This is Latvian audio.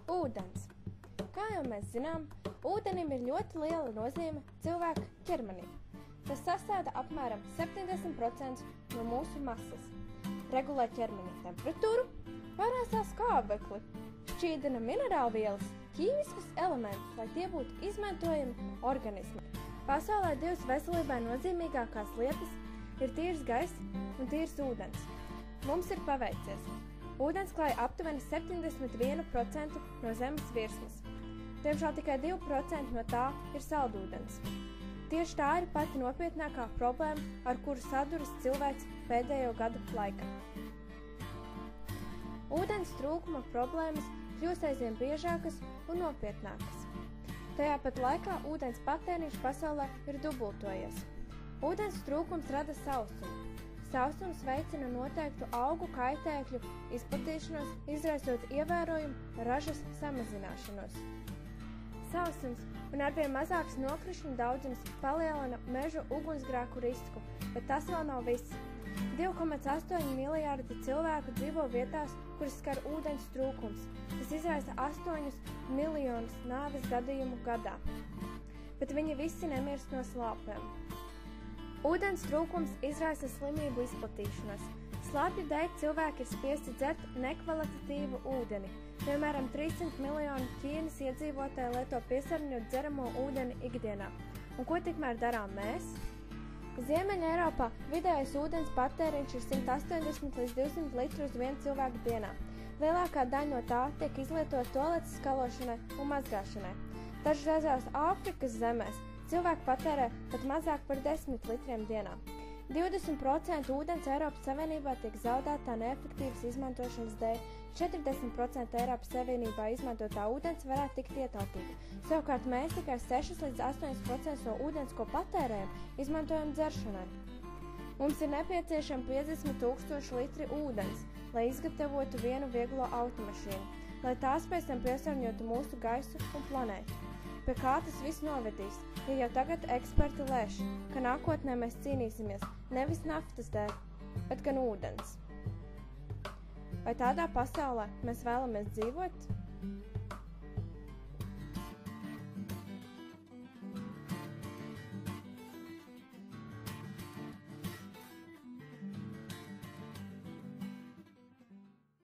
Ūdens. Kā jau mēs zinām, ūdenim ir ļoti liela nozīme cilvēka ķermenī. Tas sastāda apmēram 70% no mūsu masas. Regulē ķermeņa temperatūru, pārnēsā skābekli, šķīdina minerālvielas, ķīmiskus elementus, lai tie būtu izmantojami organismi. Pasaulē divas veselībai nozīmīgākās lietas ir tīrs gaiss un tīrs ūdens. Mums ir paveicies. Ūdens klāj aptuveni 71% no zemes virsmas. Diemžēl tikai 2% no tā ir saldūdens. Tieši tā ir pati nopietnākā problēma, ar kuru saduras cilvēks pēdējo gadu laikā. Ūdens trūkuma problēmas kļūst aizvien biežākas un nopietnākas. Tajā pat laikā ūdens patēriņš pasaulē ir dubultojies. Ūdens trūkums rada sausumu. Sausums veicina noteiktu augu kaitēkļu izplatīšanos, izraisot ievērojumu ražas samazināšanos. Sausums un arvien mazāks nokrišņu daudzums palielina mežu ugunsgrēku risku, bet tas vēl nav viss. 2,8 miljārdi cilvēku dzīvo vietās, kuras skar ūdens trūkums. Tas izraisa 8 miljonus nāves gadījumu gadā. Bet viņi visi nemirst no slāpēm. Ūdens trūkums izraisa slimību izplatīšanos. Slāpju dēļ cilvēki ir spiesti dzert nekvalitatīvu ūdeni. Piemēram, 300 miljoni Ķīnas iedzīvotāji lieto piesārņot dzeramo ūdeni ikdienā. Un ko tikmēr darām mēs? Ziemeļa Eiropā vidējais ūdens patēriņš ir 180 līdz 200 litru uz vienu cilvēku dienā. Lielākā daļa no tā tiek izlietota tualetes skalošanai un mazgāšanai. Dažreizās Āfrikas zemēs cilvēki patērē pat mazāk par 10 litriem dienā. 20% ūdens Eiropas Savienībā tiek zaudētā neefektīvas izmantošanas dēļ. 40% Eiropas Savienībā izmantotā ūdens varētu tikt ietaupīta. Savukārt mēs tikai 6 līdz 8% no ūdens, ko patērējam, izmantojam dzeršanai. Mums ir nepieciešami 50 000 litri ūdens, lai izgatavotu vienu vieglo automašīnu, lai tās pēc tam piesārņotu mūsu gaisu un planētu. Pie kā tas viss novedīs, ja jau tagad eksperti lēš, ka nākotnē mēs cīnīsimies nevis naftas dēļ, bet gan ūdens. Vai tādā pasaulē mēs vēlamies dzīvot?